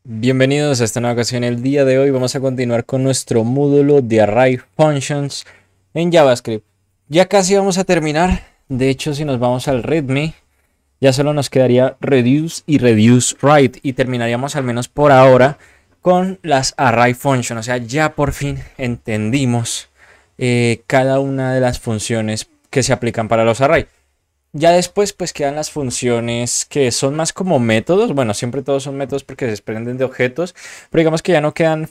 Bienvenidos a esta nueva ocasión. El día de hoy vamos a continuar con nuestro módulo de Array Functions en JavaScript. Ya casi vamos a terminar. De hecho, si nos vamos al README, ya solo nos quedaría reduce y reduce write y terminaríamos al menos por ahora con las Array Functions. O sea, ya por fin entendimos cada una de las funciones que se aplican para los array. Ya después pues quedan las funciones que son más como métodos. Bueno, siempre todos son métodos porque se desprenden de objetos, pero digamos que ya no quedan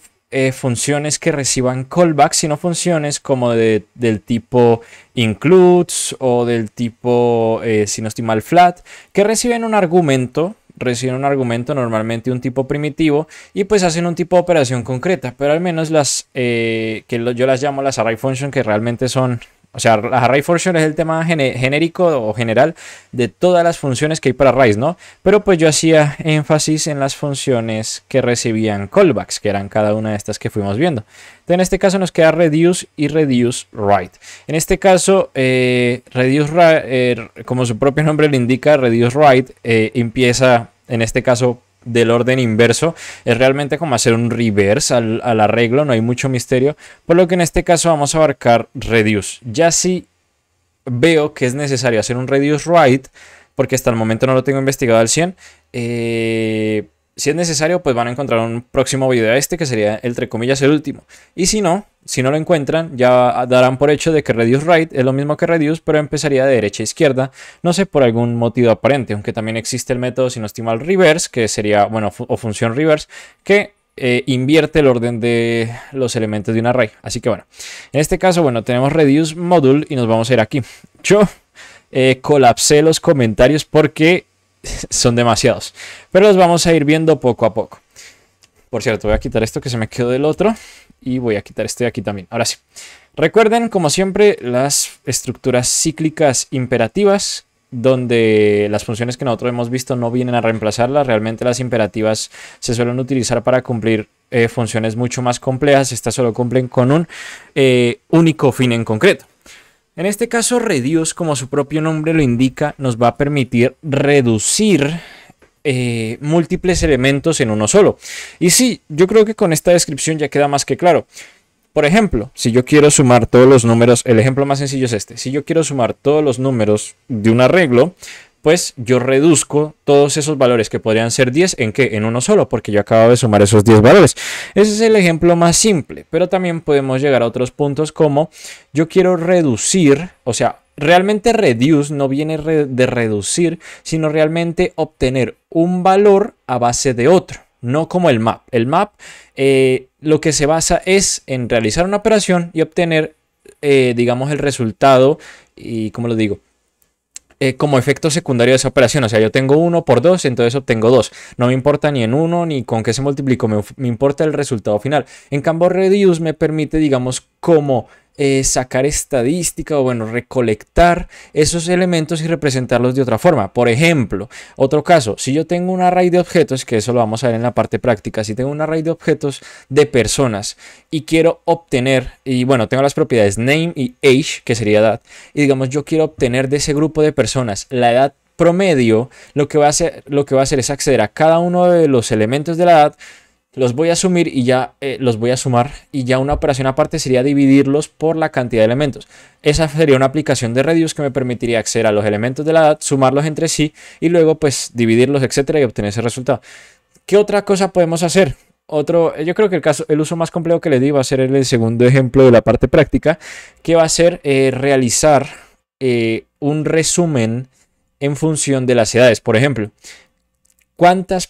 funciones que reciban callbacks, sino funciones como del tipo includes o del tipo, si no estoy mal, flat, que reciben un argumento, normalmente un tipo primitivo, y pues hacen un tipo de operación concreta, pero al menos yo las llamo las array function, que realmente son, o sea, las array function es el tema genérico o general de todas las funciones que hay para arrays, ¿no? Pero pues yo hacía énfasis en las funciones que recibían callbacks, que eran cada una de estas que fuimos viendo. Entonces, en este caso nos queda reduce y reduce write. En este caso, como su propio nombre lo indica, reduce write empieza, en este caso, del orden inverso. Es realmente como hacer un reverse al arreglo, no hay mucho misterio, por lo que en este caso vamos a abarcar reduce. Ya si veo que es necesario hacer un reduce write, porque hasta el momento no lo tengo investigado al 100, si es necesario, pues van a encontrar un próximo video a este, que sería, entre comillas, el último. Y si no lo encuentran, ya darán por hecho de que reduce write es lo mismo que reduce, pero empezaría de derecha a izquierda, no sé, por algún motivo aparente, aunque también existe el método, si no estoy mal, reverse, que sería, bueno, o función reverse, que invierte el orden de los elementos de un array. Así que bueno, en este caso, bueno, tenemos reduce module y nos vamos a ir aquí. Yo colapsé los comentarios porque son demasiados, pero los vamos a ir viendo poco a poco. Por cierto, voy a quitar esto que se me quedó del otro y voy a quitar este de aquí también. Ahora sí, recuerden como siempre las estructuras cíclicas imperativas, donde las funciones que nosotros hemos visto no vienen a reemplazarlas. Realmente las imperativas se suelen utilizar para cumplir funciones mucho más complejas. Estas solo cumplen con un único fin en concreto. En este caso, reduce, como su propio nombre lo indica, nos va a permitir reducir múltiples elementos en uno solo. Y sí, yo creo que con esta descripción ya queda más que claro. Por ejemplo, si yo quiero sumar todos los números, el ejemplo más sencillo es este. Si yo quiero sumar todos los números de un arreglo, pues yo reduzco todos esos valores que podrían ser 10 en ¿qué? En uno solo, porque yo acabo de sumar esos 10 valores. Ese es el ejemplo más simple, pero también podemos llegar a otros puntos como yo quiero reducir, o sea, realmente reduce no viene de reducir, sino realmente obtener un valor a base de otro. No como el map. El map lo que se basa es en realizar una operación y obtener, digamos, el resultado, y como lo digo, como efecto secundario de esa operación. O sea, yo tengo 1 por 2, entonces obtengo 2. No me importa ni en 1 ni con qué se multiplicó, me importa el resultado final. En cambio, reduce me permite, digamos, como sacar estadística o bueno, recolectar esos elementos y representarlos de otra forma. Por ejemplo, otro caso, si yo tengo un array de objetos, que eso lo vamos a ver en la parte práctica, si tengo un array de objetos de personas y quiero obtener, y bueno, tengo las propiedades name y age, que sería edad, y digamos yo quiero obtener de ese grupo de personas la edad promedio, lo que va a hacer es acceder a cada uno de los elementos de la edad, los voy a asumir y ya los voy a sumar, y ya una operación aparte sería dividirlos por la cantidad de elementos. Esa sería una aplicación de reduce que me permitiría acceder a los elementos de la edad, sumarlos entre sí y luego pues dividirlos, etcétera, y obtener ese resultado. ¿Qué otra cosa podemos hacer? Yo creo que el uso más complejo que le di va a ser el segundo ejemplo de la parte práctica, que va a ser realizar un resumen en función de las edades. Por ejemplo, cuántos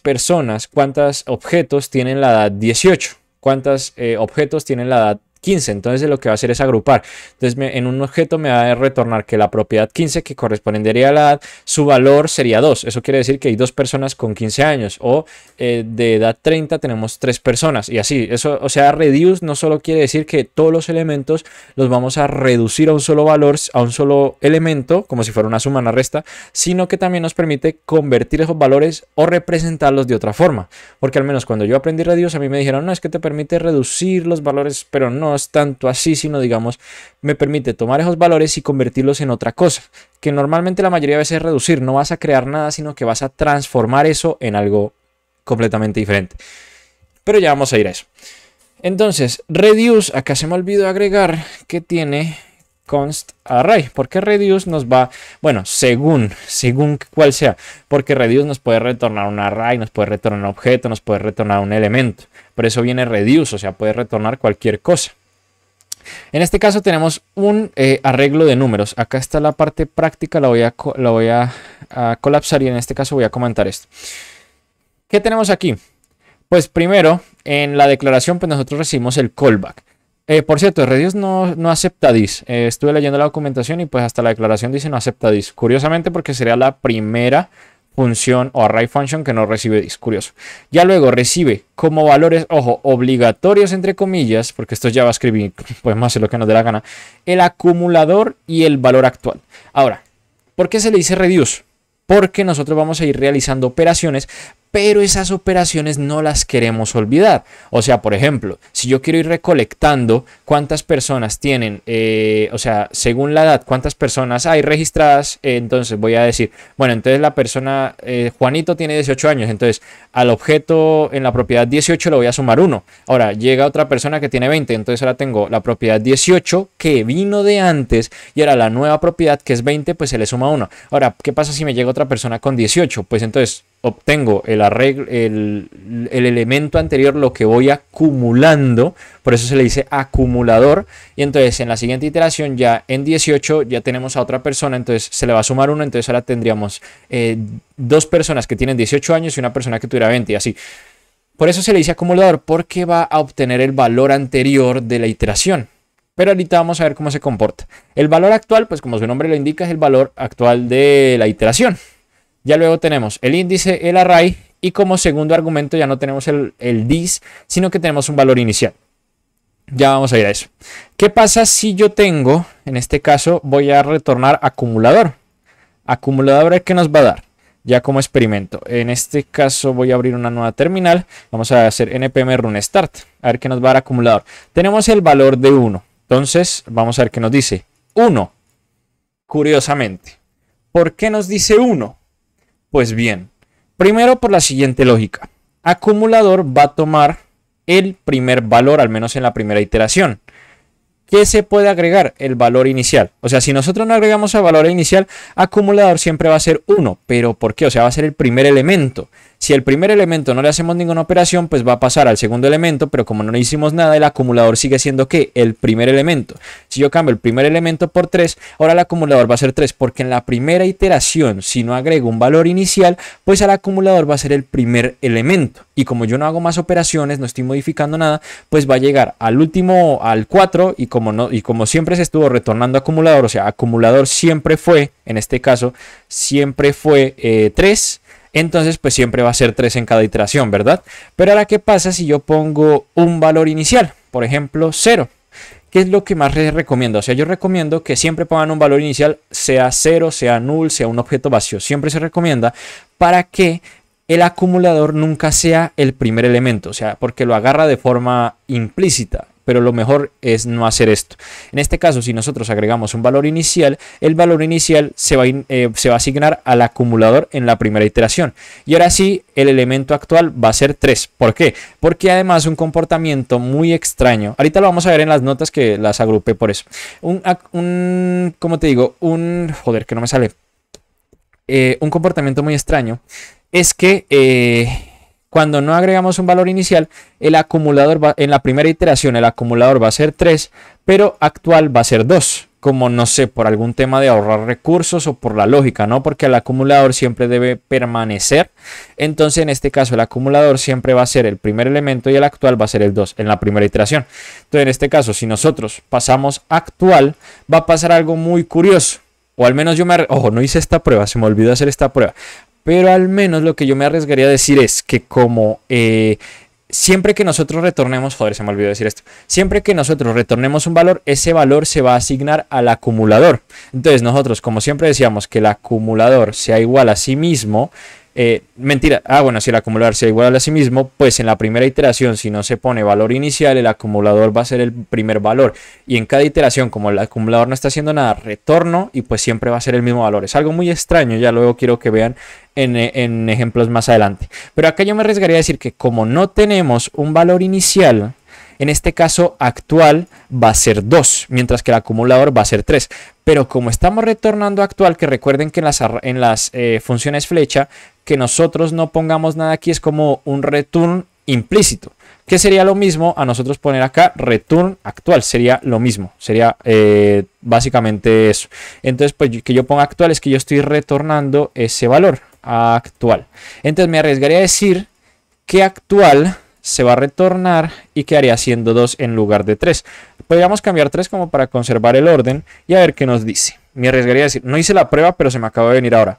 objetos tienen la edad 18, cuántos objetos tienen la edad 15. Entonces lo que va a hacer es agrupar. Entonces en un objeto me va a retornar que la propiedad 15, que correspondería a la edad, su valor sería 2. Eso quiere decir que hay 2 personas con 15 años. O de edad 30 tenemos 3 personas. Y así. Eso, o sea, reduce no solo quiere decir que todos los elementos los vamos a reducir a un solo valor, a un solo elemento, como si fuera una suma, una resta, sino que también nos permite convertir esos valores o representarlos de otra forma. Porque al menos cuando yo aprendí reduce, a mí me dijeron, no, es que te permite reducir los valores, pero no es tanto así, sino digamos, me permite tomar esos valores y convertirlos en otra cosa, que normalmente la mayoría de veces es reducir. No vas a crear nada, sino que vas a transformar eso en algo completamente diferente. Pero ya vamos a ir a eso. Entonces, reduce, acá se me olvidó agregar que tiene const array, porque reduce nos va, bueno, según cuál sea, porque reduce nos puede retornar un array, nos puede retornar un objeto, nos puede retornar un elemento. Por eso viene reduce, o sea, puede retornar cualquier cosa. En este caso tenemos un arreglo de números. Acá está la parte práctica, la voy a colapsar y en este caso voy a comentar esto. ¿Qué tenemos aquí? Pues primero, en la declaración, pues nosotros recibimos el callback. Por cierto, Reduce no acepta this. Estuve leyendo la documentación y pues hasta la declaración dice no acepta this. Curiosamente porque sería la primera función o array function que no recibe this. Curioso. Ya luego recibe como valores, ojo, obligatorios entre comillas, porque esto es JavaScript y podemos hacer lo que nos dé la gana, el acumulador y el valor actual. Ahora, ¿por qué se le dice Reduce? Porque nosotros vamos a ir realizando operaciones, pero esas operaciones no las queremos olvidar. O sea, por ejemplo, si yo quiero ir recolectando cuántas personas tienen, o sea, según la edad, cuántas personas hay registradas, entonces voy a decir, bueno, entonces la persona, Juanito tiene 18 años, entonces al objeto en la propiedad 18 le voy a sumar 1. Ahora llega otra persona que tiene 20, entonces ahora tengo la propiedad 18 que vino de antes y ahora la nueva propiedad que es 20, pues se le suma 1. Ahora, ¿qué pasa si me llega otra persona con 18? Pues entonces obtengo el elemento anterior, lo que voy acumulando, por eso se le dice acumulador, y entonces en la siguiente iteración ya en 18 ya tenemos a otra persona, entonces se le va a sumar 1, entonces ahora tendríamos dos personas que tienen 18 años y una persona que tuviera 20 y así. Por eso se le dice acumulador, porque va a obtener el valor anterior de la iteración. Pero ahorita vamos a ver cómo se comporta. El valor actual, pues como su nombre lo indica, es el valor actual de la iteración. Ya luego tenemos el índice, el array, y como segundo argumento ya no tenemos el this, sino que tenemos un valor inicial. Ya vamos a ir a eso. ¿Qué pasa si yo tengo, en este caso voy a retornar acumulador? Acumulador, ¿qué nos va a dar? Ya como experimento. En este caso voy a abrir una nueva terminal. Vamos a hacer npm run start. A ver qué nos va a dar acumulador. Tenemos el valor de 1. Entonces vamos a ver qué nos dice. 1. Curiosamente. ¿Por qué nos dice 1? Pues bien, primero por la siguiente lógica. Acumulador va a tomar el primer valor, al menos en la primera iteración. ¿Qué se puede agregar? El valor inicial. O sea, si nosotros no agregamos el valor inicial, acumulador siempre va a ser 1. ¿Pero por qué? O sea, va a ser el primer elemento. Si el primer elemento no le hacemos ninguna operación, pues va a pasar al segundo elemento, pero como no le hicimos nada, el acumulador sigue siendo ¿qué? El primer elemento. Si yo cambio el primer elemento por 3, ahora el acumulador va a ser 3, porque en la primera iteración, si no agrego un valor inicial, pues el acumulador va a ser el primer elemento. Y como yo no hago más operaciones, no estoy modificando nada, pues va a llegar al último, al 4, y como siempre se estuvo retornando acumulador, o sea, acumulador siempre fue, en este caso, siempre fue 3, entonces pues siempre va a ser 3 en cada iteración, ¿verdad? Pero ahora, ¿qué pasa si yo pongo un valor inicial? Por ejemplo, 0. ¿Qué es lo que más les recomiendo? O sea, yo recomiendo que siempre pongan un valor inicial, sea 0, sea null, sea un objeto vacío. Siempre se recomienda para que el acumulador nunca sea el primer elemento, o sea, porque lo agarra de forma implícita. Pero lo mejor es no hacer esto. En este caso, si nosotros agregamos un valor inicial, el valor inicial se va a asignar al acumulador en la primera iteración. Y ahora sí, el elemento actual va a ser 3. ¿Por qué? Porque además un comportamiento muy extraño. Ahorita lo vamos a ver en las notas que las agrupé por eso. ¿Cómo te digo? Joder, que no me sale. Un comportamiento muy extraño es que cuando no agregamos un valor inicial, el acumulador en la primera iteración, el acumulador va a ser 3, pero actual va a ser 2. Como no sé, por algún tema de ahorrar recursos o por la lógica, ¿no? Porque el acumulador siempre debe permanecer. Entonces, en este caso, el acumulador siempre va a ser el primer elemento y el actual va a ser el 2 en la primera iteración. Entonces, en este caso, si nosotros pasamos actual, va a pasar algo muy curioso. O al menos yo ojo, no hice esta prueba, se me olvidó hacer esta prueba. Pero al menos lo que yo me arriesgaría a decir es que como siempre que nosotros retornemos, joder, se me olvidó decir esto, siempre que nosotros retornemos un valor, ese valor se va a asignar al acumulador. Entonces nosotros, como siempre decíamos, que el acumulador sea igual a sí mismo, Mentira, bueno, si el acumulador sea igual a sí mismo, pues en la primera iteración, si no se pone valor inicial, el acumulador va a ser el primer valor. Y en cada iteración, como el acumulador no está haciendo nada, retorno y pues siempre va a ser el mismo valor. Es algo muy extraño, ya luego quiero que vean en ejemplos más adelante. Pero acá yo me arriesgaría a decir que como no tenemos un valor inicial, en este caso actual va a ser 2, mientras que el acumulador va a ser 3. Pero como estamos retornando actual, que recuerden que en las funciones flecha, que nosotros no pongamos nada aquí es como un return implícito. Que sería lo mismo a nosotros poner acá return actual, sería lo mismo, sería básicamente eso. Entonces, pues que yo ponga actual es que yo estoy retornando ese valor actual. Entonces me arriesgaría a decir que actual se va a retornar y quedaría siendo 2 en lugar de 3. Podríamos cambiar 3 como para conservar el orden y a ver qué nos dice. Me arriesgaría a decir, no hice la prueba, pero se me acaba de venir ahora.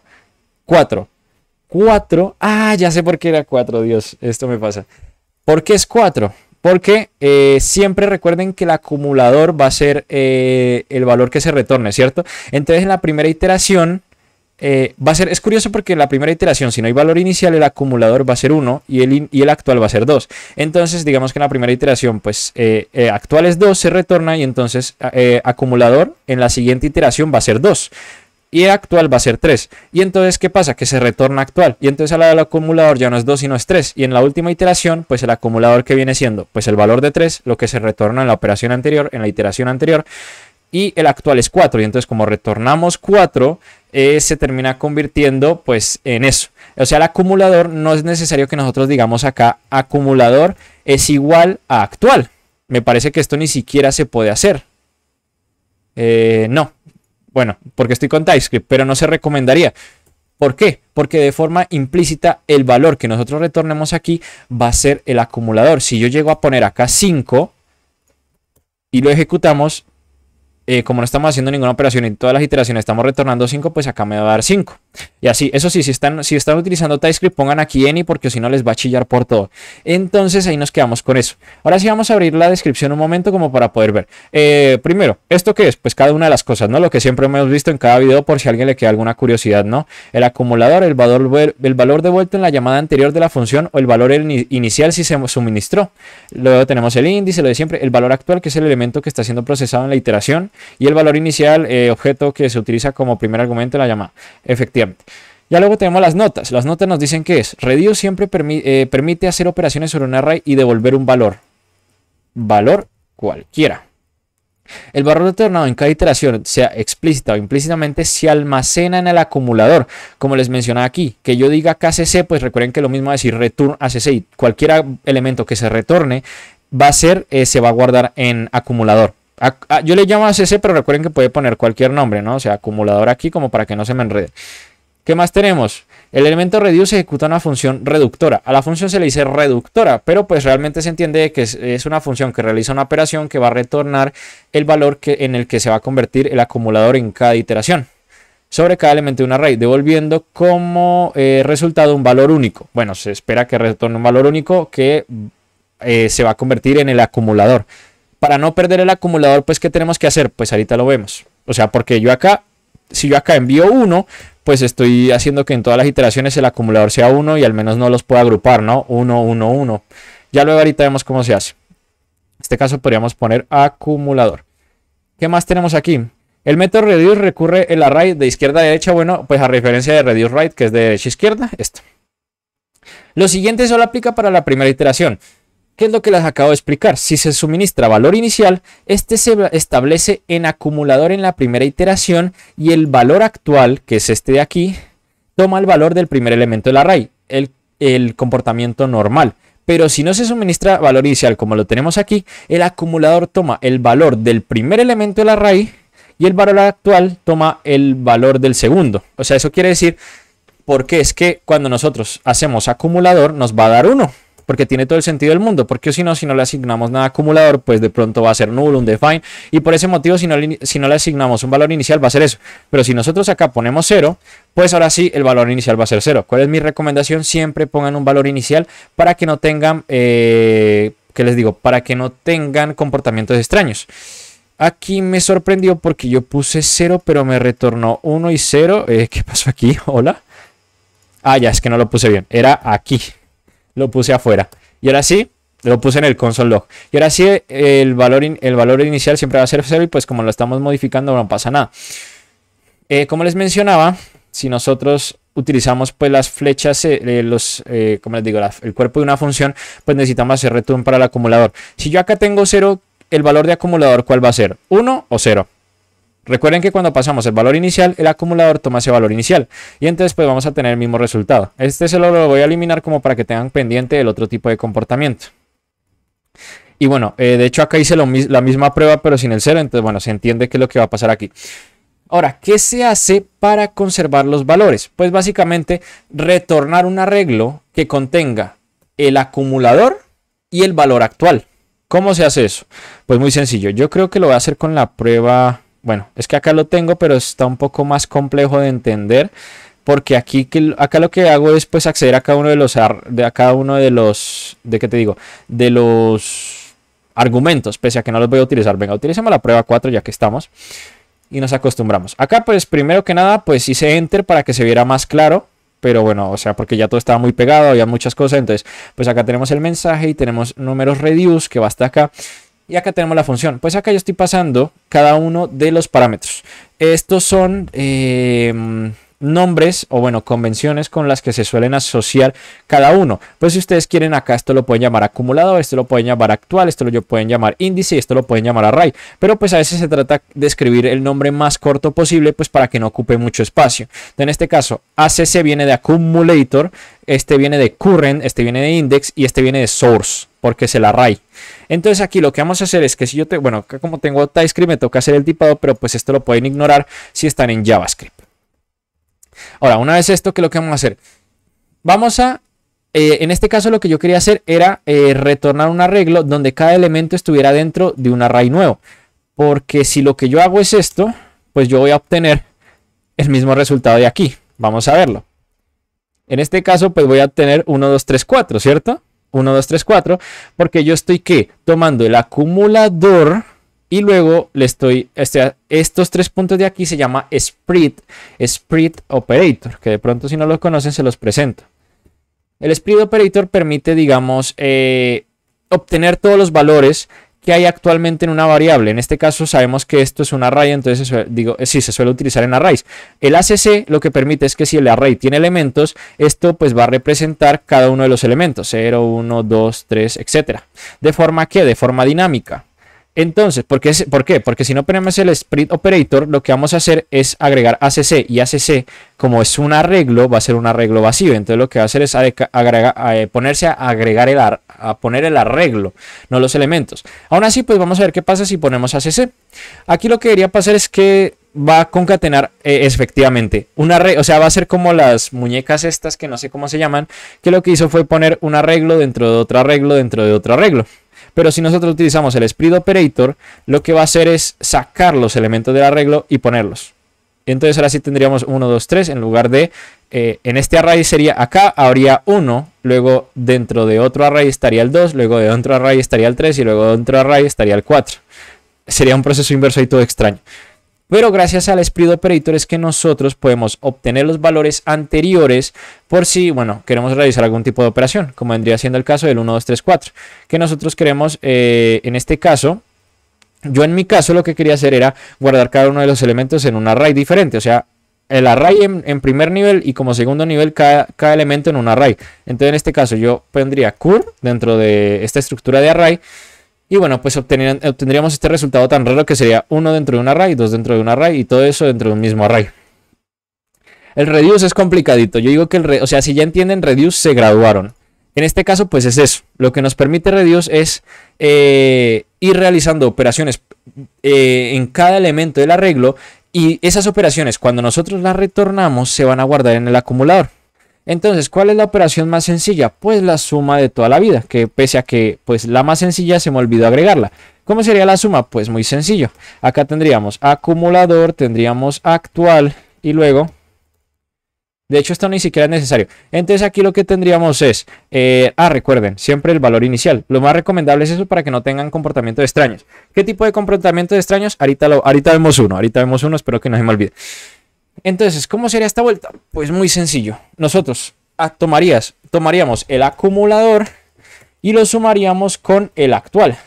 4. 4. Ah, ya sé por qué era 4, Dios, esto me pasa. ¿Por qué es 4? Porque siempre recuerden que el acumulador va a ser el valor que se retorne, ¿cierto? Entonces en la primera iteración va a ser, es curioso porque en la primera iteración, si no hay valor inicial, el acumulador va a ser 1 y el actual va a ser 2. Entonces, digamos que en la primera iteración, pues actual es 2, se retorna y entonces acumulador en la siguiente iteración va a ser 2. Y actual va a ser 3. Y entonces, ¿qué pasa? Que se retorna actual. Y entonces a la del acumulador ya no es 2, sino es 3. Y en la última iteración, pues el acumulador que viene siendo, pues el valor de 3, lo que se retorna en la operación anterior, en la iteración anterior. Y el actual es 4. Y entonces como retornamos 4, se termina convirtiendo pues en eso. O sea, el acumulador no es necesario que nosotros digamos acá acumulador es igual a actual. Me parece que esto ni siquiera se puede hacer. No. Bueno, porque estoy con TypeScript, pero no se recomendaría. ¿Por qué? Porque de forma implícita el valor que nosotros retornemos aquí va a ser el acumulador. Si yo llego a poner acá 5 y lo ejecutamos, como no estamos haciendo ninguna operación y en todas las iteraciones estamos retornando 5, pues acá me va a dar 5. Y así, eso sí, si están utilizando TypeScript, pongan aquí any porque si no les va a chillar por todo. Entonces ahí nos quedamos con eso. Ahora sí vamos a abrir la descripción un momento como para poder ver. Primero, ¿esto qué es? Pues cada una de las cosas, ¿no? Lo que siempre hemos visto en cada video por si a alguien le queda alguna curiosidad, ¿no? El acumulador, el valor devuelto en la llamada anterior de la función o el valor inicial si se suministró. Luego tenemos el índice, lo de siempre, el valor actual que es el elemento que está siendo procesado en la iteración y el valor inicial, objeto que se utiliza como primer argumento en la llamada. Efectivamente. Ya luego tenemos las notas. Las notas nos dicen que es reduce siempre permite hacer operaciones sobre un array y devolver un valor. Valor cualquiera. El valor retornado en cada iteración, sea explícita o implícitamente, se almacena en el acumulador. Como les mencionaba aquí, que yo diga KCC, pues recuerden que lo mismo decir return ACC y cualquier elemento que se retorne va a ser, se va a guardar en acumulador. Yo le llamo ACC, pero recuerden que puede poner cualquier nombre, ¿no? O sea, acumulador aquí como para que no se me enrede. ¿Qué más tenemos? El elemento reduce ejecuta una función reductora. A la función se le dice reductora, pero pues realmente se entiende que es una función que realiza una operación que va a retornar el valor en el que se va a convertir el acumulador en cada iteración sobre cada elemento de un array, devolviendo como resultado un valor único. Bueno, se espera que retorne un valor único que se va a convertir en el acumulador. Para no perder el acumulador, pues ¿qué tenemos que hacer? Pues ahorita lo vemos. O sea, porque si yo acá envío 1, pues estoy haciendo que en todas las iteraciones el acumulador sea 1 y al menos no los pueda agrupar, ¿no? 1, 1, 1. Ya luego ahorita vemos cómo se hace. En este caso podríamos poner acumulador. ¿Qué más tenemos aquí? El método reduce recurre el array de izquierda a derecha. Bueno, pues a referencia de reduce right, que es de derecha a izquierda, esto. Lo siguiente solo aplica para la primera iteración. ¿Qué es lo que les acabo de explicar? Si se suministra valor inicial, este se establece en acumulador en la primera iteración y el valor actual, que es este de aquí, toma el valor del primer elemento del array, el comportamiento normal. Pero si no se suministra valor inicial como lo tenemos aquí, el acumulador toma el valor del primer elemento del array y el valor actual toma el valor del segundo. O sea, eso quiere decir, porque es que cuando nosotros hacemos acumulador nos va a dar 1. Porque tiene todo el sentido del mundo, porque si no le asignamos nada acumulador, pues de pronto va a ser null, un define, y por ese motivo si no le asignamos un valor inicial va a ser eso. Pero si nosotros acá ponemos 0, pues ahora sí el valor inicial va a ser 0. ¿Cuál es mi recomendación? Siempre pongan un valor inicial para que no tengan, ¿qué les digo? Para que no tengan comportamientos extraños. Aquí me sorprendió porque yo puse 0, pero me retornó 1 y 0. ¿Qué pasó aquí? Hola. Ah, ya, es que no lo puse bien. Era aquí. Lo puse afuera. Y ahora sí, lo puse en el console log. Y ahora sí, el valor inicial siempre va a ser 0 y pues como lo estamos modificando no pasa nada. Como les mencionaba, si nosotros utilizamos pues las flechas, como les digo, el cuerpo de una función, pues necesitamos hacer return para el acumulador. Si yo acá tengo 0, el valor de acumulador, ¿cuál va a ser? ¿1 o 0? Recuerden que cuando pasamos el valor inicial, el acumulador toma ese valor inicial. Y entonces pues vamos a tener el mismo resultado. Este se lo voy a eliminar como para que tengan pendiente el otro tipo de comportamiento. Y bueno, de hecho acá hice la misma prueba pero sin el 0. Entonces bueno, se entiende qué es lo que va a pasar aquí. Ahora, ¿qué se hace para conservar los valores? Pues básicamente retornar un arreglo que contenga el acumulador y el valor actual. ¿Cómo se hace eso? Pues muy sencillo. Yo creo que lo voy a hacer con la prueba. Bueno, es que acá lo tengo, pero está un poco más complejo de entender. Porque acá lo que hago es pues acceder a cada uno de los de los argumentos, pese a que no los voy a utilizar. Venga, utilicemos la prueba 4 ya que estamos. Y nos acostumbramos. Acá pues primero que nada pues hice enter para que se viera más claro. Pero bueno, o sea, porque ya todo estaba muy pegado, había muchas cosas. Entonces pues acá tenemos el mensaje y tenemos números reduce que va hasta acá. Y acá tenemos la función. Pues acá yo estoy pasando cada uno de los parámetros. Estos son nombres o bueno, convenciones con las que se suelen asociar cada uno. Pues si ustedes quieren acá esto lo pueden llamar acumulador, esto lo pueden llamar actual, esto lo pueden llamar índice y esto lo pueden llamar array. Pero pues a veces se trata de escribir el nombre más corto posible pues para que no ocupe mucho espacio. En este caso ACC viene de accumulator, este viene de current, este viene de index y este viene de source porque es el array. Entonces aquí lo que vamos a hacer es que si yo bueno, acá como tengo TypeScript me toca hacer el tipado, pero pues esto lo pueden ignorar si están en JavaScript. Ahora, una vez esto, ¿qué es lo que vamos a hacer? Vamos a, en este caso lo que yo quería hacer era retornar un arreglo donde cada elemento estuviera dentro de un array nuevo. Porque si lo que yo hago es esto, pues yo voy a obtener el mismo resultado de aquí. Vamos a verlo. En este caso, pues voy a obtener 1, 2, 3, 4, ¿cierto? 1, 2, 3, 4, porque yo estoy, ¿qué? Tomando el acumulador y luego le estoy, estos 3 puntos de aquí se llama split operator, que de pronto si no lo conocen se los presento. El split operator permite, digamos, obtener todos los valores que hay actualmente en una variable. En este caso sabemos que esto es un array, entonces sí, se suele utilizar en arrays. El ACC lo que permite es que si el array tiene elementos, esto pues va a representar cada uno de los elementos, 0, 1, 2, 3, etc. ¿De forma qué? De forma dinámica. Entonces, ¿por qué? Porque si no ponemos el split operator, lo que vamos a hacer es agregar ACC y ACC, como es un arreglo, va a ser un arreglo vacío. Entonces lo que va a hacer es ponerse a poner el arreglo, no los elementos. Aún así, pues vamos a ver qué pasa si ponemos ACC. Aquí lo que debería pasar es que va a concatenar efectivamente un arreglo, o sea, va a ser como las muñecas estas que no sé cómo se llaman, que lo que hizo fue poner un arreglo dentro de otro arreglo dentro de otro arreglo. Pero si nosotros utilizamos el split operator, lo que va a hacer es sacar los elementos del arreglo y ponerlos. Entonces ahora sí tendríamos 1, 2, 3 en lugar de, en este array sería, acá habría 1, luego dentro de otro array estaría el 2, luego de otro array estaría el 3 y luego de otro array estaría el 4. Sería un proceso inverso y todo extraño. Pero gracias al split operator es que nosotros podemos obtener los valores anteriores por si, bueno, queremos realizar algún tipo de operación, como vendría siendo el caso del 1, 2, 3, 4, que nosotros queremos, en este caso, yo en mi caso lo que quería hacer era guardar cada uno de los elementos en un array diferente, o sea, el array en primer nivel y como segundo nivel cada elemento en un array. Entonces en este caso yo pondría cur dentro de esta estructura de array. Y bueno, pues obtendríamos este resultado tan raro que sería 1 dentro de un array, 2 dentro de un array y todo eso dentro de un mismo array. El reduce es complicadito. Yo digo que o sea, si ya entienden reduce, se graduaron. En este caso, pues es eso. Lo que nos permite reduce es ir realizando operaciones en cada elemento del arreglo y esas operaciones, cuando nosotros las retornamos, se van a guardar en el acumulador. Entonces, ¿cuál es la operación más sencilla? Pues la suma de toda la vida, que pese a que pues la más sencilla se me olvidó agregarla. ¿Cómo sería la suma? Pues muy sencillo. Acá tendríamos acumulador, tendríamos actual y luego... De hecho, esto ni siquiera es necesario. Entonces aquí lo que tendríamos es... recuerden, siempre el valor inicial. Lo más recomendable es eso para que no tengan comportamientos extraños. ¿Qué tipo de comportamientos extraños? Ahorita vemos uno, espero que no se me olvide. Entonces, ¿cómo sería esta vuelta? Pues muy sencillo. Nosotros tomaríamos el acumulador y lo sumaríamos con el actual.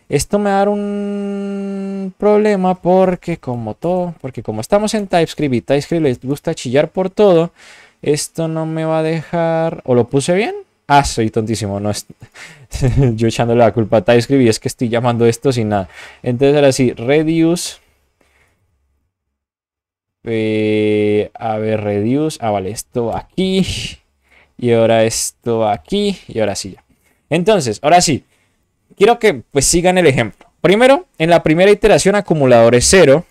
Esto me va a dar un problema porque como estamos en TypeScript y TypeScript les gusta chillar por todo, esto no me va a dejar... ¿O lo puse bien? Ah, soy tontísimo, no es... yo echándole la culpa a TypeScript y es que estoy llamando esto sin nada. Entonces ahora sí, reduce... a ver, reduce... Ah, vale, esto va aquí. Y ahora esto va aquí. Y ahora sí ya. Entonces, ahora sí. Quiero que pues sigan el ejemplo. Primero, en la primera iteración acumulador es 0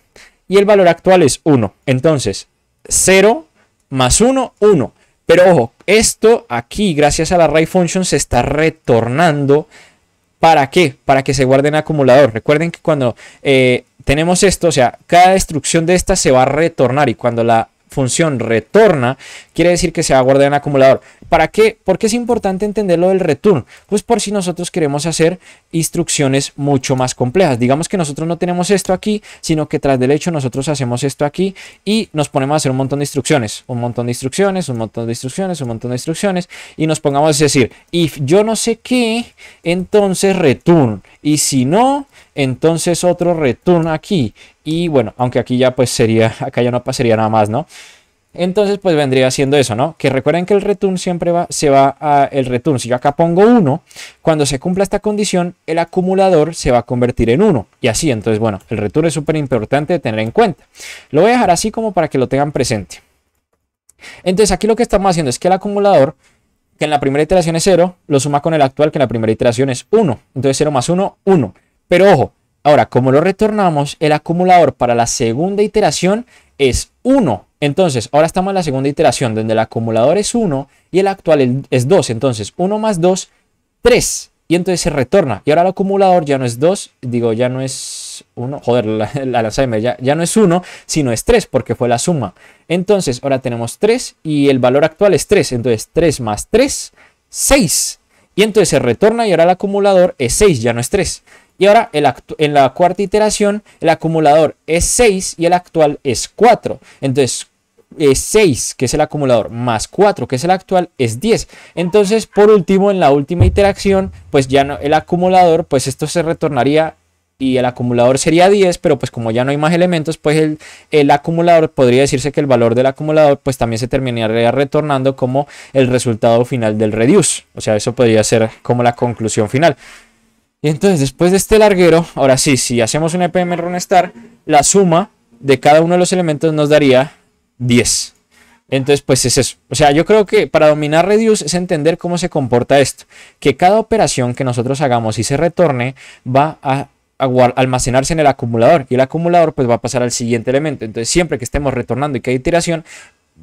y el valor actual es 1. Entonces, 0 más 1, 1. Pero ojo, esto aquí, gracias a la array function, se está retornando. ¿Para qué? Para que se guarde en acumulador. Recuerden que cuando tenemos esto, o sea, cada destrucción de esta se va a retornar y cuando la función retorna, quiere decir que se va a guardar en acumulador. ¿Para qué? Porque es importante entender lo del return. Pues por si nosotros queremos hacer instrucciones mucho más complejas. Digamos que nosotros no tenemos esto aquí, sino que tras del hecho nosotros hacemos esto aquí y nos ponemos a hacer un montón de instrucciones. Un montón de instrucciones, un montón de instrucciones, un montón de instrucciones. Y nos pongamos a decir, if yo no sé qué, entonces return. Y si no, entonces otro return aquí. Y bueno, aunque aquí ya pues sería, acá ya no pasaría nada más, ¿no? Entonces pues vendría siendo eso, ¿no? Que recuerden que el return siempre se va a el return. Si yo acá pongo 1, cuando se cumpla esta condición, el acumulador se va a convertir en 1. Y así, entonces bueno, el return es súper importante de tener en cuenta. Lo voy a dejar así como para que lo tengan presente. Entonces aquí lo que estamos haciendo es que el acumulador, que en la primera iteración es 0, lo suma con el actual, que en la primera iteración es 1. Entonces 0 más 1, 1. Pero ojo, ahora como lo retornamos, el acumulador para la segunda iteración es 1. Entonces, ahora estamos en la segunda iteración, donde el acumulador es 1 y el actual es 2. Entonces, 1 más 2, 3. Y entonces se retorna. Y ahora el acumulador ya no es 2, digo, ya no es 1. Joder, el Alzheimer ya no es 1, sino es 3, porque fue la suma. Entonces, ahora tenemos 3 y el valor actual es 3. Entonces, 3 más 3, 6. Y entonces se retorna y ahora el acumulador es 6, ya no es 3. Y ahora en la cuarta iteración el acumulador es 6 y el actual es 4. Entonces 6, que es el acumulador, más 4, que es el actual, es 10. Entonces por último, en la última iteración, pues ya no, el acumulador, pues esto se retornaría y el acumulador sería 10, pero pues como ya no hay más elementos, pues el acumulador, podría decirse que el valor del acumulador pues también se terminaría retornando como el resultado final del reduce. O sea, eso podría ser como la conclusión final. Y entonces después de este larguero, ahora sí, si hacemos un EPM runstar, la suma de cada uno de los elementos nos daría 10. Entonces pues es eso. O sea, yo creo que para dominar reduce es entender cómo se comporta esto. Que cada operación que nosotros hagamos y se retorne va a almacenarse en el acumulador. Y el acumulador pues va a pasar al siguiente elemento. Entonces siempre que estemos retornando y cada iteración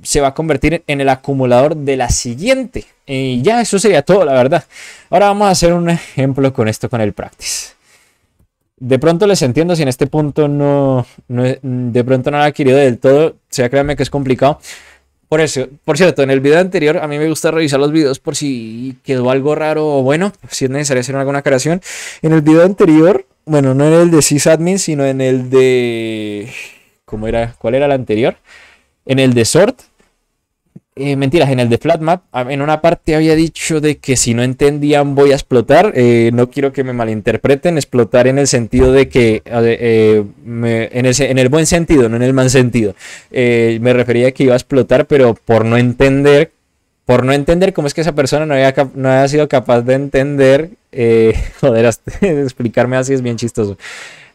se va a convertir en el acumulador de la siguiente. Y ya eso sería todo, la verdad. Ahora vamos a hacer un ejemplo con esto, con el practice. De pronto les entiendo si en este punto de pronto no lo he adquirido del todo. O sea, créanme que es complicado. Por eso, por cierto, en el video anterior a mí me gusta revisar los videos por si quedó algo raro o bueno, si es necesario hacer alguna aclaración. En el video anterior, bueno, no en el de sysadmin, sino en el de... ¿Cómo era? ¿Cuál era el anterior? En el de sort, mentiras, en el de flatmap, en una parte había dicho de que si no entendían voy a explotar. No quiero que me malinterpreten, explotar en el sentido de que, en el buen sentido, no en el mal sentido. Me refería a que iba a explotar, pero por no entender cómo es que esa persona no había sido capaz de entender, joder, explicarme así es bien chistoso.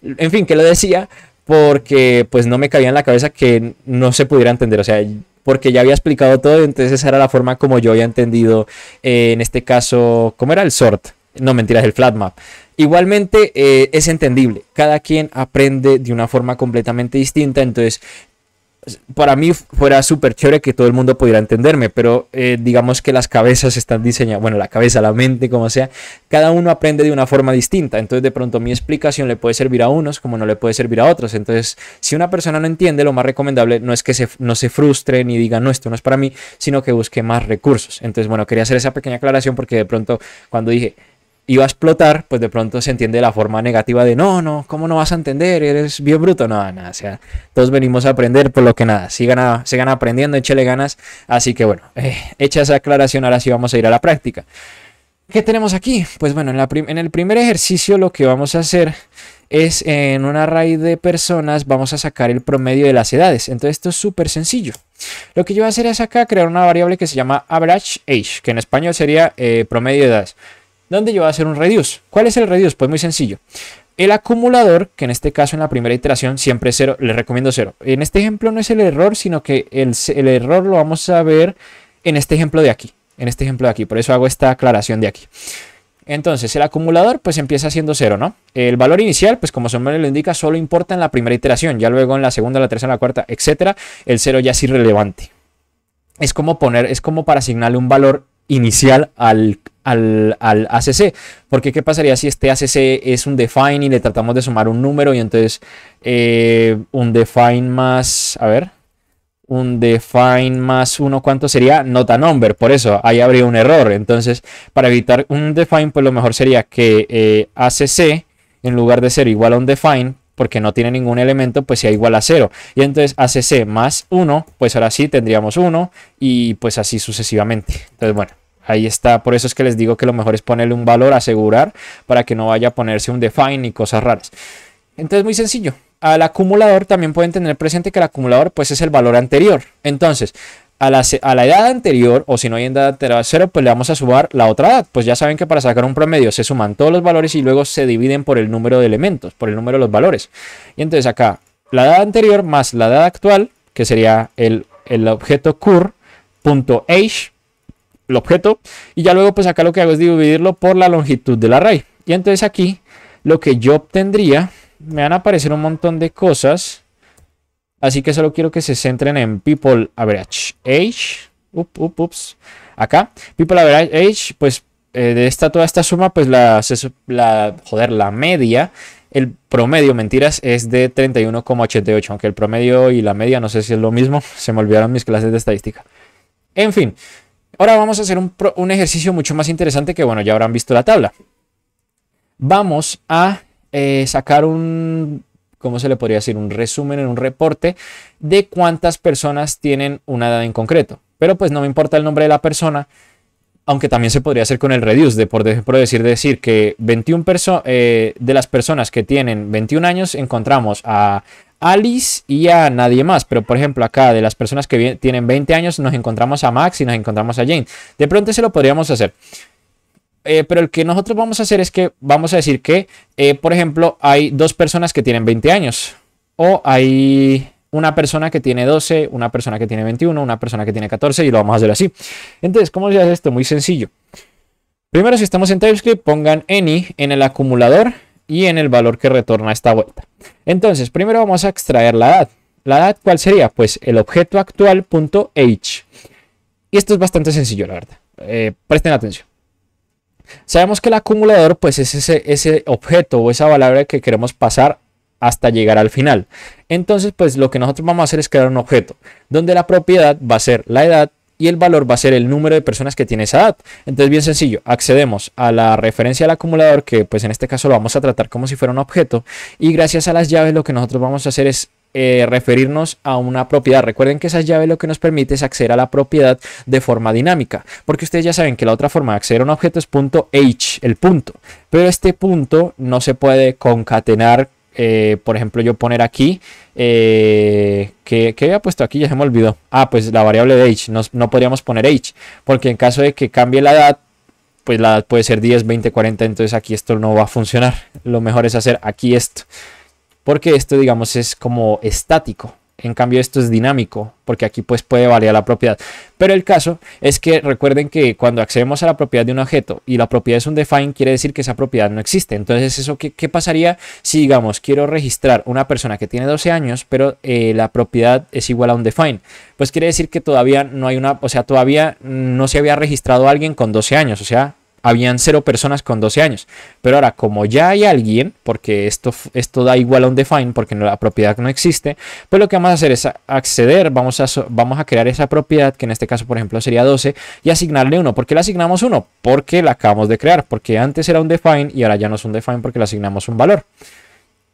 En fin, que lo decía porque pues no me cabía en la cabeza que no se pudiera entender, o sea, porque ya había explicado todo, entonces esa era la forma como yo había entendido, en este caso, ¿cómo era el sort? No, mentiras, el flatmap. Igualmente es entendible, cada quien aprende de una forma completamente distinta, entonces para mí fuera súper chévere que todo el mundo pudiera entenderme, pero digamos que las cabezas están diseñadas, bueno, la cabeza, la mente, como sea, cada uno aprende de una forma distinta, entonces de pronto mi explicación le puede servir a unos como no le puede servir a otros, entonces si una persona no entiende, lo más recomendable no es que no se frustre ni diga no, esto no es para mí, sino que busque más recursos. Entonces bueno, quería hacer esa pequeña aclaración porque de pronto cuando dije iba a explotar, pues de pronto se entiende de la forma negativa de no, ¿cómo no vas a entender? Eres bien bruto. No, nada, o sea, todos venimos a aprender, por lo que nada, sigan aprendiendo, échale ganas. Así que bueno, hecha esa aclaración, ahora sí vamos a ir a la práctica. ¿Qué tenemos aquí? Pues bueno, en el primer ejercicio lo que vamos a hacer es en un array de personas vamos a sacar el promedio de las edades. Entonces esto es súper sencillo. Lo que yo voy a hacer es acá crear una variable que se llama average age, que en español sería promedio de edades, donde yo voy a hacer un reduce. ¿Cuál es el reduce? Pues muy sencillo. El acumulador, que en este caso en la primera iteración siempre es 0, le recomiendo 0. En este ejemplo no es el error, sino que el error lo vamos a ver en este ejemplo de aquí. Por eso hago esta aclaración de aquí. Entonces el acumulador pues empieza siendo 0, ¿no? El valor inicial, pues como su nombre lo indica, solo importa en la primera iteración. Ya luego en la segunda, la tercera, la cuarta, etcétera, el 0 ya es irrelevante. Es como para asignarle un valor inicial al ACC. Porque ¿qué pasaría si este ACC es un define y le tratamos de sumar un número? Y entonces un define más, a ver, un define más 1, ¿cuánto sería? Not a number, por eso ahí habría un error. Entonces, para evitar un define, pues lo mejor sería que ACC, en lugar de ser igual a un define, porque no tiene ningún elemento, pues sea igual a 0. Y entonces ACC más 1, pues ahora sí tendríamos 1 y pues así sucesivamente. Entonces, bueno, ahí está. Por eso es que les digo que lo mejor es ponerle un valor, asegurar, para que no vaya a ponerse un define ni cosas raras. Entonces, muy sencillo. Al acumulador también pueden tener presente que el acumulador pues es el valor anterior. Entonces, a la edad anterior, o si no hay edad anterior a 0, pues le vamos a sumar la otra edad. Pues ya saben que para sacar un promedio se suman todos los valores y luego se dividen por el número de elementos, por el número de los valores. Y entonces acá, la edad anterior más la edad actual, que sería el objeto cur.age, el objeto, y ya luego pues acá lo que hago es dividirlo por la longitud del array. Y entonces aquí lo que yo obtendría, me van a aparecer un montón de cosas, así que solo quiero que se centren en people average age. Acá, people average age, pues de toda esta suma, pues la media, el promedio, mentiras, es de 31,88, aunque el promedio y la media no sé si es lo mismo, se me olvidaron mis clases de estadística. En fin, ahora vamos a hacer un ejercicio mucho más interesante que, bueno, ya habrán visto la tabla. Vamos a sacar ¿cómo se le podría decir? Un resumen, en un reporte de cuántas personas tienen una edad en concreto. Pero pues no me importa el nombre de la persona, aunque también se podría hacer con el reduce, por decir que 21 de las personas que tienen 21 años encontramos a Alice y a nadie más. Pero por ejemplo acá de las personas que tienen 20 años nos encontramos a Max y nos encontramos a Jane. De pronto se lo podríamos hacer. Pero el que nosotros vamos a hacer es que vamos a decir que, por ejemplo, hay dos personas que tienen 20 años. O hay una persona que tiene 12, una persona que tiene 21, una persona que tiene 14 y lo vamos a hacer así. Entonces, ¿cómo se hace esto? Muy sencillo. Primero, si estamos en TypeScript, pongan any en el acumulador y en el valor que retorna esta vuelta. Entonces, primero vamos a extraer la edad. ¿La edad cuál sería? Pues el objeto actual.age. Y esto es bastante sencillo, la verdad. Presten atención. Sabemos que el acumulador pues es ese objeto o esa palabra que queremos pasar hasta llegar al final. Entonces pues lo que nosotros vamos a hacer es crear un objeto donde la propiedad va a ser la edad y el valor va a ser el número de personas que tiene esa edad. Entonces bien sencillo, accedemos a la referencia al acumulador, que pues en este caso lo vamos a tratar como si fuera un objeto, y gracias a las llaves lo que nosotros vamos a hacer es referirnos a una propiedad. Recuerden que esas llaves lo que nos permite es acceder a la propiedad de forma dinámica, porque ustedes ya saben que la otra forma de acceder a un objeto es .h, el punto, pero este punto no se puede concatenar. Por ejemplo, yo poner aquí que había puesto aquí, ya se me olvidó. Pues la variable de age, no podríamos poner age, porque en caso de que cambie la edad, pues la edad puede ser 10, 20, 40, entonces aquí esto no va a funcionar. Lo mejor es hacer aquí esto, porque esto, digamos, es como estático. En cambio esto es dinámico, porque aquí pues puede variar la propiedad. Pero el caso es que recuerden que cuando accedemos a la propiedad de un objeto y la propiedad es un define, quiere decir que esa propiedad no existe. Entonces eso ¿qué pasaría si, digamos, quiero registrar una persona que tiene 12 años, pero la propiedad es igual a un define? Pues quiere decir que todavía no hay todavía no se había registrado alguien con 12 años. O sea, habían 0 personas con 12 años. Pero ahora, como ya hay alguien, porque esto da igual a un define, porque la propiedad no existe, pues lo que vamos a hacer es acceder, vamos a crear esa propiedad, que en este caso, por ejemplo, sería 12, y asignarle 1. ¿Por qué le asignamos 1? Porque la acabamos de crear, porque antes era un define y ahora ya no es un define porque le asignamos un valor.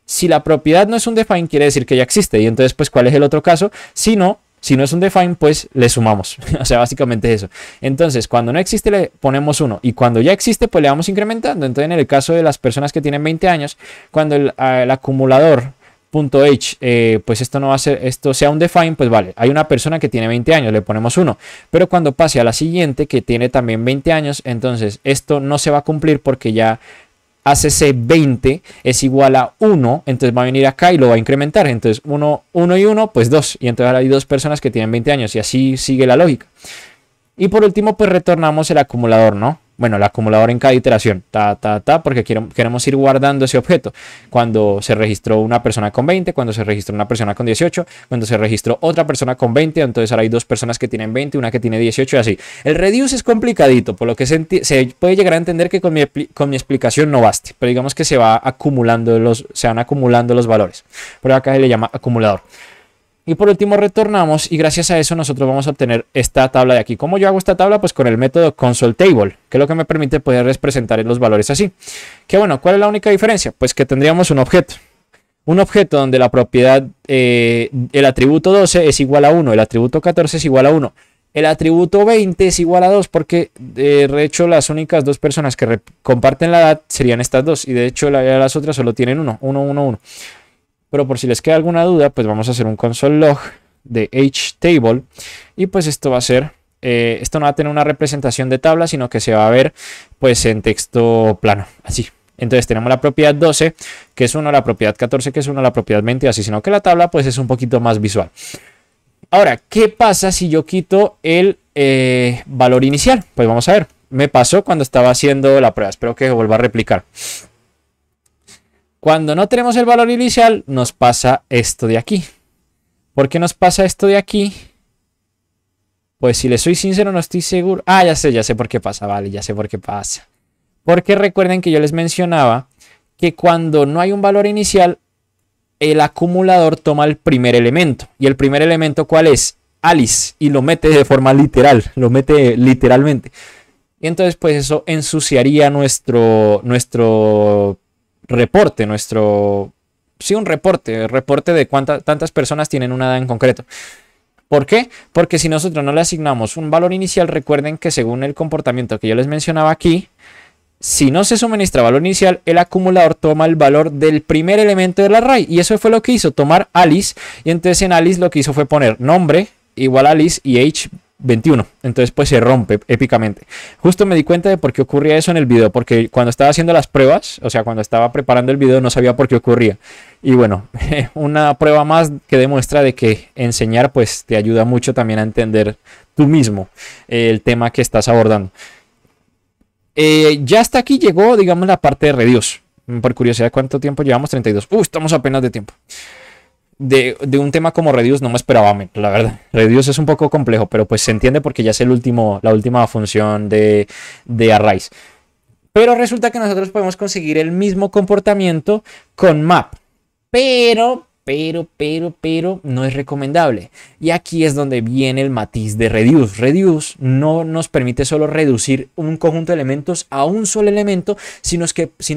Si la propiedad no es un define, quiere decir que ya existe. Y entonces, pues, ¿cuál es el otro caso? Si no es un define, pues le sumamos. O sea, básicamente eso. Entonces, cuando no existe, le ponemos 1. Y cuando ya existe, pues le vamos incrementando. Entonces, en el caso de las personas que tienen 20 años, cuando el acumulador .h, pues esto no va a ser, esto sea un define, pues vale, hay una persona que tiene 20 años, le ponemos 1. Pero cuando pase a la siguiente, que tiene también 20 años, entonces esto no se va a cumplir porque ya ACC 20 es igual a 1, entonces va a venir acá y lo va a incrementar. Entonces 1 y 1, pues 2. Y entonces ahora hay 2 personas que tienen 20 años y así sigue la lógica. Y por último, pues retornamos el acumulador, ¿no? Bueno, el acumulador en cada iteración, porque queremos ir guardando ese objeto. Cuando se registró una persona con 20, cuando se registró una persona con 18, cuando se registró otra persona con 20, entonces ahora hay 2 personas que tienen 20, una que tiene 18 y así. El reduce es complicadito, por lo que se puede llegar a entender que con mi explicación no baste, pero digamos que se van acumulando los valores. Pero acá se le llama acumulador. Y por último retornamos y gracias a eso nosotros vamos a obtener esta tabla de aquí. ¿Cómo yo hago esta tabla? Pues con el método consoleTable, que es lo que me permite poder representar los valores así. Que bueno, ¿cuál es la única diferencia? Pues que tendríamos un objeto. Un objeto donde la propiedad, el atributo 12 es igual a 1, el atributo 14 es igual a 1. El atributo 20 es igual a 2 porque de hecho las únicas 2 personas que comparten la edad serían estas 2 y de hecho las otras solo tienen 1, 1, 1, 1. Pero por si les queda alguna duda, pues vamos a hacer un console log de htable y pues esto va a ser, esto no va a tener una representación de tabla, sino que se va a ver pues en texto plano, así. Entonces tenemos la propiedad 12, que es 1, la propiedad 14, que es 1, la propiedad 20, así, sino que la tabla pues es un poquito más visual. Ahora, ¿qué pasa si yo quito el valor inicial? Pues vamos a ver, me pasó cuando estaba haciendo la prueba, espero que vuelva a replicar. Cuando no tenemos el valor inicial, nos pasa esto de aquí. ¿Por qué nos pasa esto de aquí? Pues si les soy sincero, no estoy seguro. Ah, ya sé por qué pasa, vale, ya sé por qué pasa. Porque recuerden que yo les mencionaba que cuando no hay un valor inicial, el acumulador toma el primer elemento. ¿Y el primer elemento cuál es? Alice. Y lo mete de forma literal, lo mete literalmente. Y entonces pues eso ensuciaría nuestro reporte, un reporte de tantas personas tienen una edad en concreto. ¿Por qué? Porque si nosotros no le asignamos un valor inicial, recuerden que según el comportamiento que yo les mencionaba aquí, si no se suministra valor inicial, el acumulador toma el valor del primer elemento del array. Y eso fue lo que hizo, tomar Alice. Y entonces en Alice lo que hizo fue poner nombre igual a Alice y age 21. Entonces pues se rompe épicamente. Justo me di cuenta de por qué ocurría eso en el video, porque cuando estaba haciendo las pruebas, o sea, cuando estaba preparando el video no sabía por qué ocurría. Y bueno, una prueba más que demuestra de que enseñar pues te ayuda mucho también a entender tú mismo el tema que estás abordando. Ya hasta aquí llegó, digamos, la parte de reduce. Por curiosidad, ¿cuánto tiempo llevamos? 32. Estamos apenas de tiempo. De un tema como reduce no me esperaba menos, la verdad. Reduce es un poco complejo, pero pues se entiende porque ya es la última función de arrays. Pero resulta que nosotros podemos conseguir el mismo comportamiento con map. Pero no es recomendable. Y aquí es donde viene el matiz de reduce. Reduce no nos permite solo reducir un conjunto de elementos a un solo elemento, sino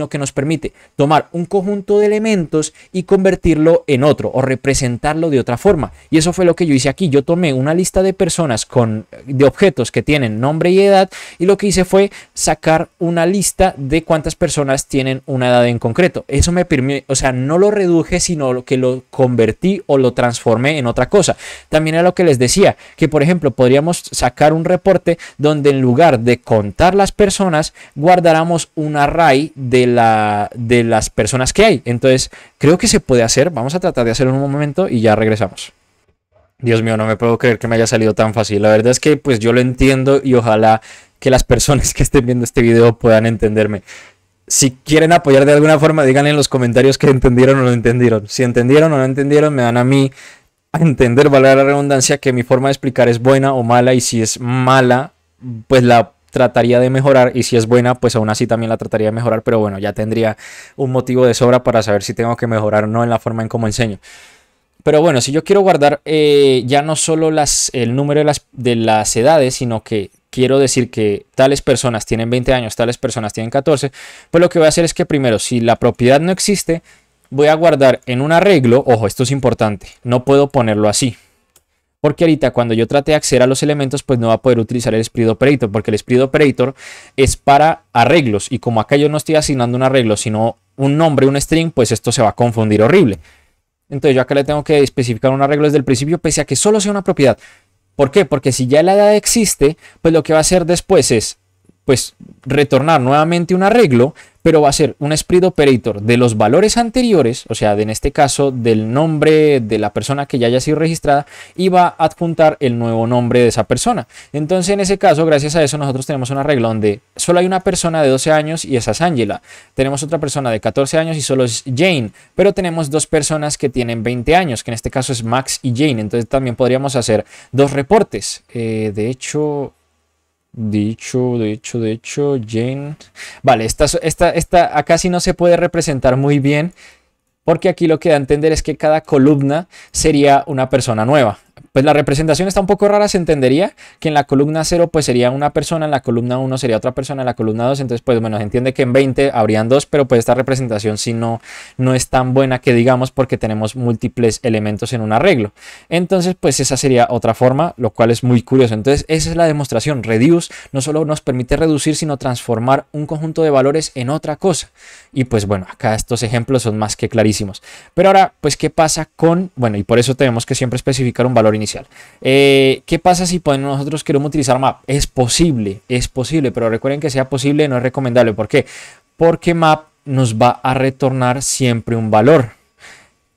que nos permite tomar un conjunto de elementos y convertirlo en otro o representarlo de otra forma. Y eso fue lo que yo hice aquí. Yo tomé una lista de personas de objetos que tienen nombre y edad y lo que hice fue sacar una lista de cuántas personas tienen una edad en concreto. Eso me permite, o sea, no lo reduje, sino que lo convertí o lo transformé en otra cosa. También era lo que les decía, que por ejemplo podríamos sacar un reporte donde en lugar de contar las personas, guardáramos un array de las personas que hay. Entonces creo que se puede hacer. Vamos a tratar de hacerlo en un momento y ya regresamos. Dios mío, no me puedo creer que me haya salido tan fácil. La verdad es que pues yo lo entiendo y ojalá que las personas que estén viendo este video puedan entenderme. Si quieren apoyar de alguna forma, díganle en los comentarios que entendieron o no entendieron. Si entendieron o no entendieron, me dan a mí a entender, valga la redundancia, que mi forma de explicar es buena o mala. Y si es mala, pues la trataría de mejorar, y si es buena, pues aún así también la trataría de mejorar, pero bueno, ya tendría un motivo de sobra para saber si tengo que mejorar o no en la forma en cómo enseño. Pero bueno, si yo quiero guardar ya no solo el número de las edades, sino que quiero decir que tales personas tienen 20 años, tales personas tienen 14, pues lo que voy a hacer es que primero, si la propiedad no existe, voy a guardar en un arreglo. Ojo, esto es importante, no puedo ponerlo así, porque ahorita cuando yo trate de acceder a los elementos, pues no va a poder utilizar el split operator, porque el split operator es para arreglos, y como acá yo no estoy asignando un arreglo, sino un nombre, un string, pues esto se va a confundir horrible. Entonces yo acá le tengo que especificar un arreglo desde el principio, pese a que solo sea una propiedad. ¿Por qué? Porque si ya la edad existe, pues lo que va a hacer después es, pues, retornar nuevamente un arreglo, pero va a ser un split operator de los valores anteriores, o sea, en este caso del nombre de la persona que ya haya sido registrada, y va a adjuntar el nuevo nombre de esa persona. Entonces, en ese caso, gracias a eso, nosotros tenemos un arreglo donde solo hay una persona de 12 años y esa es Angela. Tenemos otra persona de 14 años y solo es Jane, pero tenemos dos personas que tienen 20 años, que en este caso es Max y Jane. Entonces, también podríamos hacer dos reportes. De hecho, Jane. Vale, esta acá sí no se puede representar muy bien, porque aquí lo que da a entender es que cada columna sería una persona nueva. Pues la representación está un poco rara, se entendería que en la columna 0 pues sería una persona, en la columna 1 sería otra persona, en la columna 2, entonces pues bueno, se entiende que en 20 habrían dos, pero pues esta representación sí no es tan buena que digamos, porque tenemos múltiples elementos en un arreglo. Entonces pues esa sería otra forma, lo cual es muy curioso. Entonces esa es la demostración. Reduce no solo nos permite reducir, sino transformar un conjunto de valores en otra cosa. Y pues bueno, acá estos ejemplos son más que clarísimos. Pero ahora, pues, ¿qué pasa con...? Bueno, y por eso tenemos que siempre especificar un valor inicial. ¿Qué pasa si nosotros queremos utilizar map? Es posible, pero recuerden que sea posible no es recomendable. ¿Por qué? Porque map nos va a retornar siempre un valor.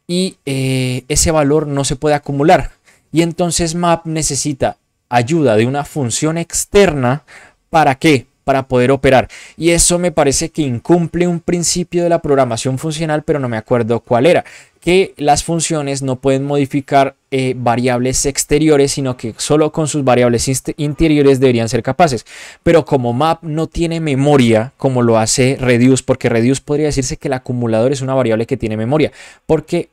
Y ese valor no se puede acumular. Y entonces map necesita ayuda de una función externa. ¿Para qué? Para poder operar, y eso me parece que incumple un principio de la programación funcional, pero no me acuerdo cuál era, que las funciones no pueden modificar variables exteriores, sino que solo con sus variables interiores deberían ser capaces. Pero como map no tiene memoria como lo hace reduce, porque reduce podría decirse que el acumulador es una variable que tiene memoria, porque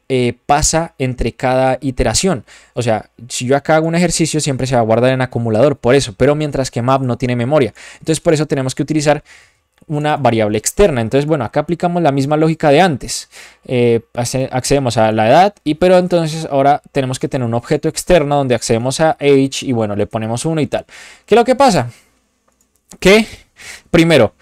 pasa entre cada iteración. O sea, si yo acá hago un ejercicio siempre se va a guardar en acumulador, por eso, pero mientras que map no tiene memoria. Entonces por eso tenemos que utilizar una variable externa. Entonces, bueno, acá aplicamos la misma lógica de antes. Accedemos a la edad, pero entonces ahora tenemos que tener un objeto externo donde accedemos a age y bueno, le ponemos 1 y tal. ¿Qué es lo que pasa? Que primero,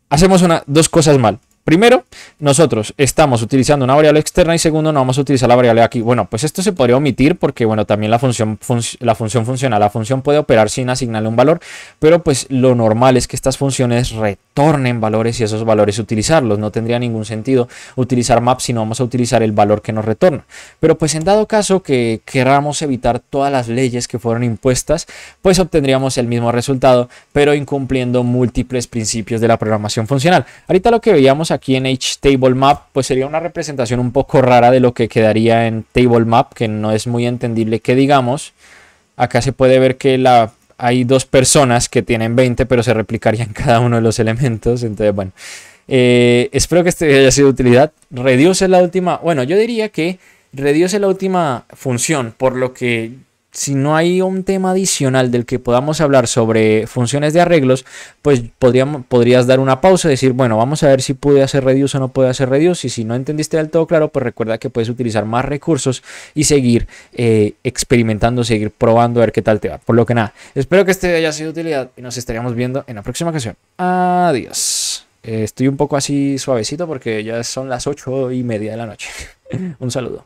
hacemos dos cosas mal. Primero, nosotros estamos utilizando una variable externa, y segundo, no vamos a utilizar la variable aquí. Bueno, pues esto se podría omitir porque, bueno, también la función funcional. La función puede operar sin asignarle un valor, pero pues lo normal es que estas funciones retornen valores y esos valores utilizarlos. No tendría ningún sentido utilizar map si no vamos a utilizar el valor que nos retorna. Pero pues en dado caso que queramos evitar todas las leyes que fueron impuestas, pues obtendríamos el mismo resultado, pero incumpliendo múltiples principios de la programación funcional. Ahorita lo que veíamos aquí en HTableMap pues sería una representación un poco rara de lo que quedaría en TableMap, que no es muy entendible que digamos. Acá se puede ver que hay dos personas que tienen 20, pero se replicarían cada uno de los elementos. Entonces, bueno, espero que este haya sido de utilidad. Reduce es la última, bueno, yo diría que reduce es la última función, por lo que si no hay un tema adicional del que podamos hablar sobre funciones de arreglos, pues podrías dar una pausa y decir, bueno, vamos a ver si pude hacer reduce o no pude hacer reduce, y si no entendiste del todo claro, pues recuerda que puedes utilizar más recursos y seguir experimentando, seguir probando a ver qué tal te va. Por lo que nada, espero que este haya sido de utilidad y nos estaríamos viendo en la próxima ocasión. Adiós. Estoy un poco así suavecito porque ya son las 8:30 de la noche. Un saludo.